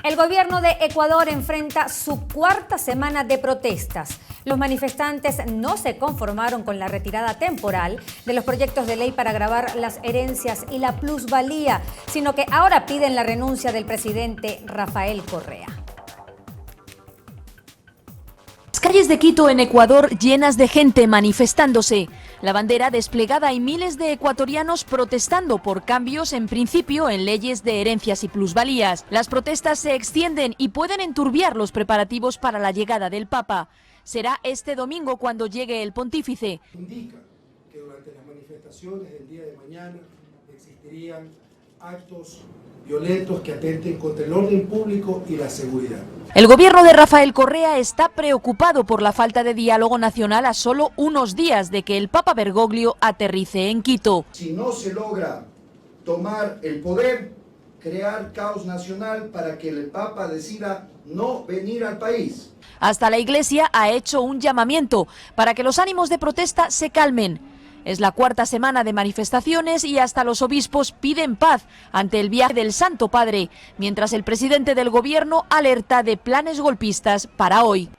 El gobierno de Ecuador enfrenta su cuarta semana de protestas. Los manifestantes no se conformaron con la retirada temporal de los proyectos de ley para gravar las herencias y la plusvalía, sino que ahora piden la renuncia del presidente Rafael Correa. Las calles de Quito, en Ecuador, llenas de gente manifestándose. La bandera desplegada y miles de ecuatorianos protestando por cambios, en principio, en leyes de herencias y plusvalías. Las protestas se extienden y pueden enturbiar los preparativos para la llegada del Papa. Será este domingo cuando llegue el pontífice. Indica que durante las manifestaciones del día de mañana existirían actos violentos que atenten contra el orden público y la seguridad. El gobierno de Rafael Correa está preocupado por la falta de diálogo nacional a solo unos días de que el Papa Bergoglio aterrice en Quito. Si no se logra tomar el poder, crear caos nacional para que el Papa decida no venir al país. Hasta la Iglesia ha hecho un llamamiento para que los ánimos de protesta se calmen. Es la cuarta semana de manifestaciones y hasta los obispos piden paz ante el viaje del Santo Padre, mientras el presidente del gobierno alerta de planes golpistas para hoy.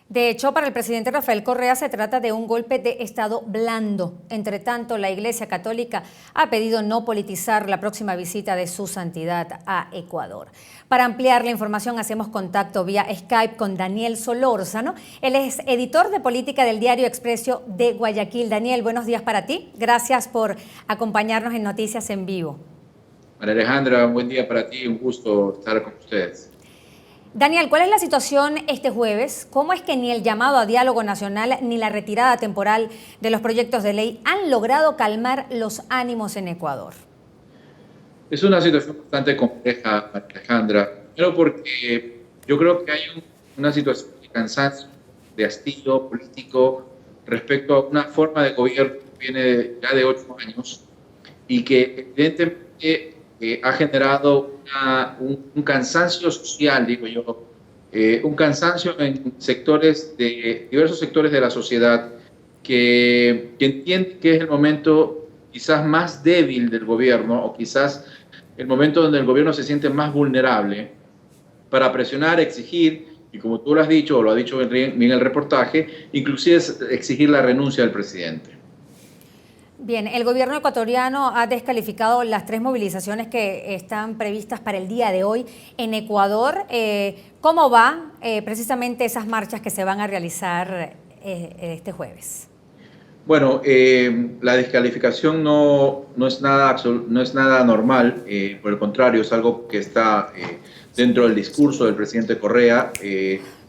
De hecho, para el presidente Rafael Correa se trata de un golpe de Estado blando. Entre tanto, la Iglesia Católica ha pedido no politizar la próxima visita de su santidad a Ecuador. Para ampliar la información hacemos contacto vía Skype con Daniel Solórzano. Él es editor de política del diario Expreso de Guayaquil. Daniel, buenos días para ti. Gracias por acompañarnos en Noticias en Vivo. María Alejandra, un buen día para ti. Un gusto estar con ustedes. Daniel, ¿cuál es la situación este jueves? ¿Cómo es que ni el llamado a diálogo nacional ni la retirada temporal de los proyectos de ley han logrado calmar los ánimos en Ecuador? Es una situación bastante compleja, María Alejandra. Primero porque yo creo que hay una situación de cansancio, de hastío político respecto a una forma de gobierno que viene ya de 8 años y que evidentemente ha generado un cansancio social, digo yo, un cansancio en diversos sectores de la sociedad que entiende que es el momento quizás más débil del gobierno o quizás el momento donde el gobierno se siente más vulnerable para presionar, exigir, y como tú lo has dicho o lo ha dicho bien el reportaje, inclusive exigir la renuncia del presidente. Bien, el gobierno ecuatoriano ha descalificado las 3 movilizaciones que están previstas para el día de hoy en Ecuador. ¿Cómo van precisamente esas marchas que se van a realizar este jueves? Bueno, la descalificación no es nada normal, por el contrario, es algo que está dentro del discurso del presidente Correa,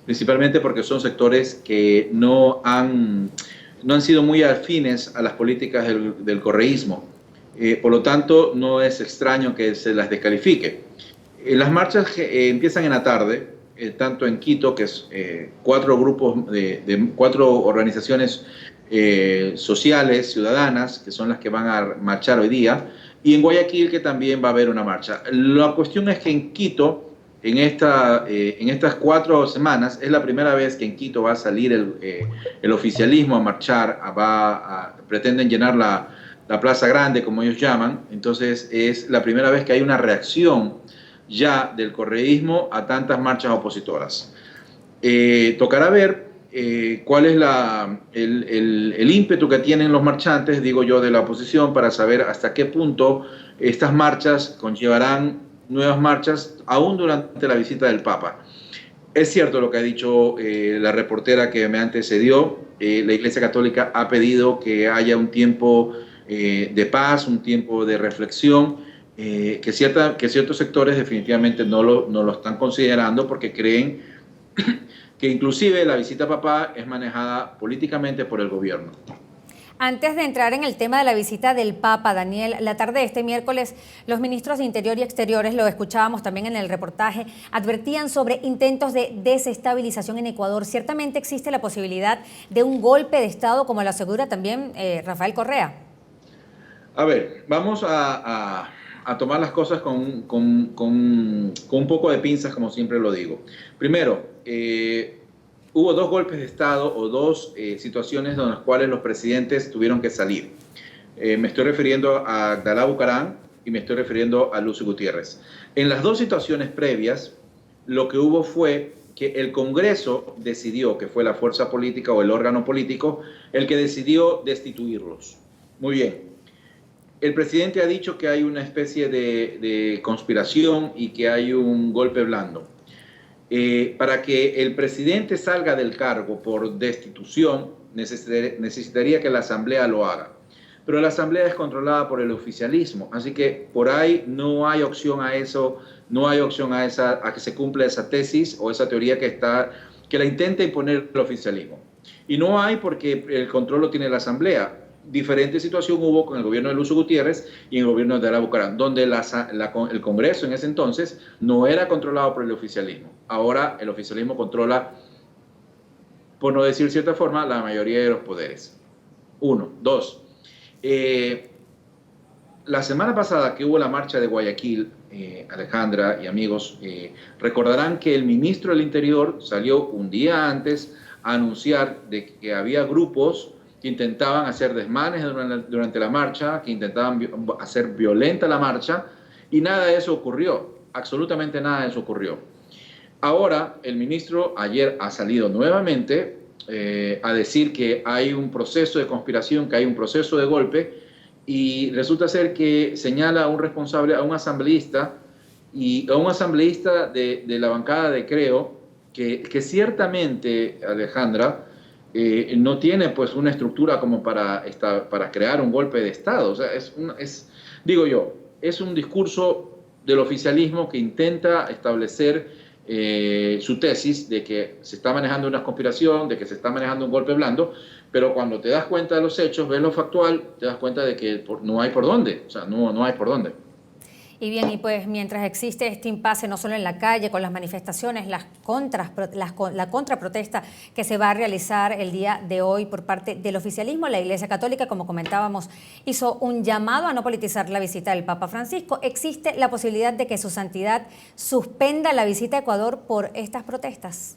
principalmente porque son sectores que no han sido muy afines a las políticas del correísmo. Por lo tanto, no es extraño que se las descalifique. Las marchas empiezan en la tarde, tanto en Quito, que es 4 grupos de 4 organizaciones sociales, ciudadanas, que son las que van a marchar hoy día, y en Guayaquil, que también va a haber una marcha. La cuestión es que en Quito, en estas 4 semanas, es la primera vez que en Quito va a salir el oficialismo a marchar, pretenden llenar la Plaza Grande, como ellos llaman. Entonces es la primera vez que hay una reacción ya del correísmo a tantas marchas opositoras. Tocará ver cuál es el ímpetu que tienen los marchantes, digo yo, de la oposición, para saber hasta qué punto estas marchas conllevarán nuevas marchas, aún durante la visita del Papa. Es cierto lo que ha dicho la reportera que me antecedió. La Iglesia Católica ha pedido que haya un tiempo de paz, un tiempo de reflexión, que ciertos sectores definitivamente no lo están considerando porque creen que inclusive la visita papal es manejada políticamente por el gobierno. Antes de entrar en el tema de la visita del Papa, Daniel, la tarde de este miércoles, los ministros de Interior y Exteriores, lo escuchábamos también en el reportaje, advertían sobre intentos de desestabilización en Ecuador. ¿Ciertamente existe la posibilidad de un golpe de Estado, como lo asegura también Rafael Correa? A ver, vamos a tomar las cosas con un poco de pinzas, como siempre lo digo. Primero, hubo 2 golpes de Estado o 2 situaciones en las cuales los presidentes tuvieron que salir. Me estoy refiriendo a Abdalá Bucaram y me estoy refiriendo a Lucio Gutiérrez. En las dos situaciones previas, lo que hubo fue que el Congreso decidió, que fue la fuerza política o el órgano político, el que decidió destituirlos. Muy bien. El presidente ha dicho que hay una especie de conspiración y que hay un golpe blando. Para que el presidente salga del cargo por destitución, necesitaría que la Asamblea lo haga. Pero la Asamblea es controlada por el oficialismo, así que por ahí no hay opción a eso, no hay opción a que se cumpla esa tesis o esa teoría que la intenta imponer el oficialismo. Y no hay porque el control lo tiene la Asamblea. Diferente situación hubo con el gobierno de Lucio Gutiérrez y el gobierno de Ara Bucaram, donde el Congreso en ese entonces no era controlado por el oficialismo. Ahora el oficialismo controla, por no decir cierta forma, la mayoría de los poderes. Uno. Dos. La semana pasada que hubo la marcha de Guayaquil, Alejandra y amigos, recordarán que el ministro del Interior salió un día antes a anunciar de que había grupos que intentaban hacer desmanes durante la marcha, que intentaban hacer violenta la marcha, y nada de eso ocurrió, absolutamente nada de eso ocurrió. Ahora, el ministro ayer ha salido nuevamente a decir que hay un proceso de conspiración, que hay un proceso de golpe, y resulta ser que señala a un responsable, a un asambleísta, y a un asambleísta de la bancada de Creo, que ciertamente, Alejandra, no tiene pues una estructura como para crear un golpe de Estado. O sea, digo yo, es un discurso del oficialismo que intenta establecer su tesis de que se está manejando una conspiración, de que se está manejando un golpe blando, pero cuando te das cuenta de los hechos, ves lo factual, te das cuenta de que no hay por dónde, o sea, no hay por dónde. Y bien, y pues mientras existe este impasse no solo en la calle, con las manifestaciones, la contraprotesta que se va a realizar el día de hoy por parte del oficialismo, la Iglesia Católica, como comentábamos, hizo un llamado a no politizar la visita del Papa Francisco. ¿Existe la posibilidad de que su santidad suspenda la visita a Ecuador por estas protestas?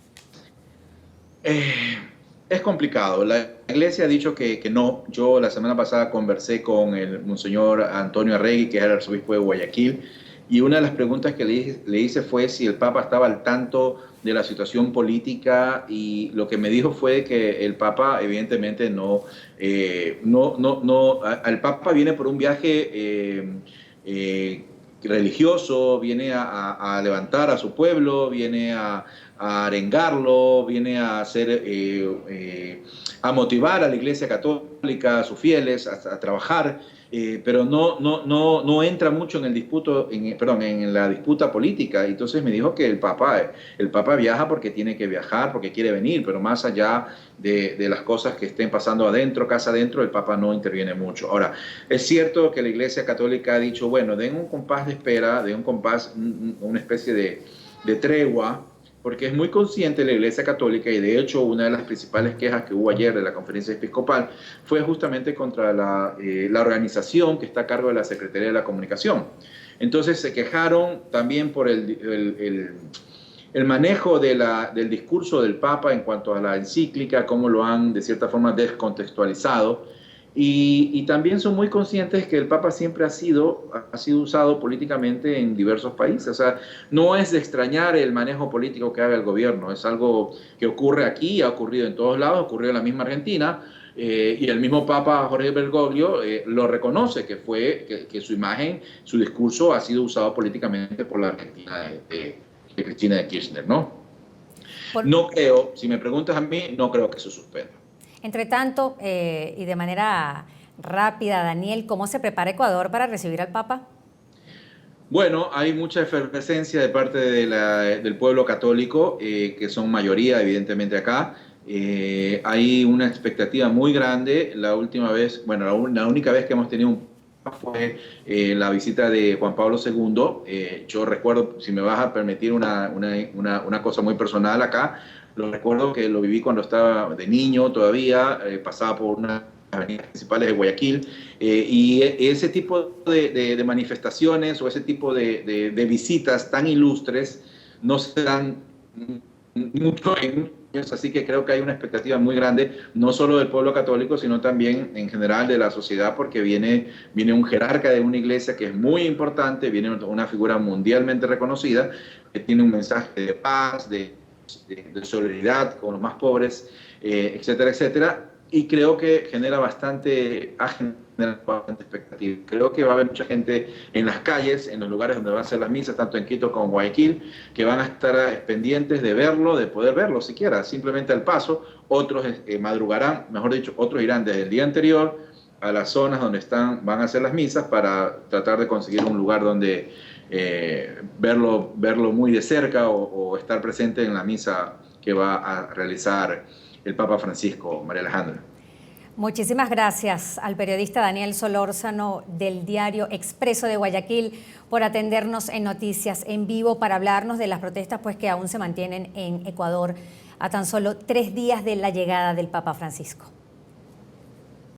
Es complicado. La Iglesia ha dicho que no. Yo la semana pasada conversé con el Monseñor Antonio Arregui, que era el arzobispo de Guayaquil, y una de las preguntas que le hice fue si el Papa estaba al tanto de la situación política, y lo que me dijo fue que el Papa evidentemente no. El Papa viene por un viaje religioso, viene a levantar a su pueblo, viene a arengarlo, viene a hacer, a motivar a la Iglesia Católica, a sus fieles, a trabajar, pero no entra mucho en en la disputa política. Entonces me dijo que el Papa viaja porque tiene que viajar, porque quiere venir, pero más allá de las cosas que estén pasando adentro, casa adentro, el Papa no interviene mucho. Ahora, es cierto que la Iglesia Católica ha dicho, bueno, den un compás de espera, den un compás, una especie de tregua, porque es muy consciente la Iglesia Católica, y de hecho una de las principales quejas que hubo ayer de la conferencia episcopal fue justamente contra la organización que está a cargo de la Secretaría de la Comunicación. Entonces se quejaron también por el manejo del discurso del Papa en cuanto a la encíclica, cómo lo han de cierta forma descontextualizado. Y también son muy conscientes que el Papa siempre ha sido usado políticamente en diversos países. O sea, no es de extrañar el manejo político que haga el gobierno, es algo que ocurre aquí, ha ocurrido en todos lados, ocurrió en la misma Argentina, y el mismo Papa Jorge Bergoglio lo reconoce, que su imagen, su discurso ha sido usado políticamente por la Argentina de Cristina de Kirchner, ¿no? No creo, si me preguntas a mí, no creo que se suspenda. Entre tanto, y de manera rápida, Daniel, ¿cómo se prepara Ecuador para recibir al Papa? Bueno, hay mucha efervescencia de parte del pueblo católico, que son mayoría evidentemente acá. Hay una expectativa muy grande. La última vez, bueno, la única vez que hemos tenido un Papa fue la visita de Juan Pablo II. Yo recuerdo, si me vas a permitir una cosa muy personal acá, lo recuerdo que lo viví cuando estaba de niño todavía, pasaba por unas avenidas principales de Guayaquil, y ese tipo de manifestaciones o ese tipo de visitas tan ilustres no se dan mucho en así que creo que hay una expectativa muy grande, no solo del pueblo católico, sino también en general de la sociedad, porque viene un jerarca de una iglesia que es muy importante, viene una figura mundialmente reconocida, que tiene un mensaje de paz, de solidaridad con los más pobres, etcétera, etcétera, y creo que genera bastante expectativa. Creo que va a haber mucha gente en las calles, en los lugares donde van a hacer las misas, tanto en Quito como en Guayaquil, que van a estar pendientes de verlo, de poder verlo siquiera, simplemente al paso. Otros madrugarán, mejor dicho, otros irán desde el día anterior a las zonas donde van a hacer las misas para tratar de conseguir un lugar donde verlo muy de cerca o estar presente en la misa que va a realizar el Papa Francisco, María Alejandra. Muchísimas gracias al periodista Daniel Solórzano del diario Expreso de Guayaquil por atendernos en Noticias en Vivo para hablarnos de las protestas pues, que aún se mantienen en Ecuador a tan solo 3 días de la llegada del Papa Francisco.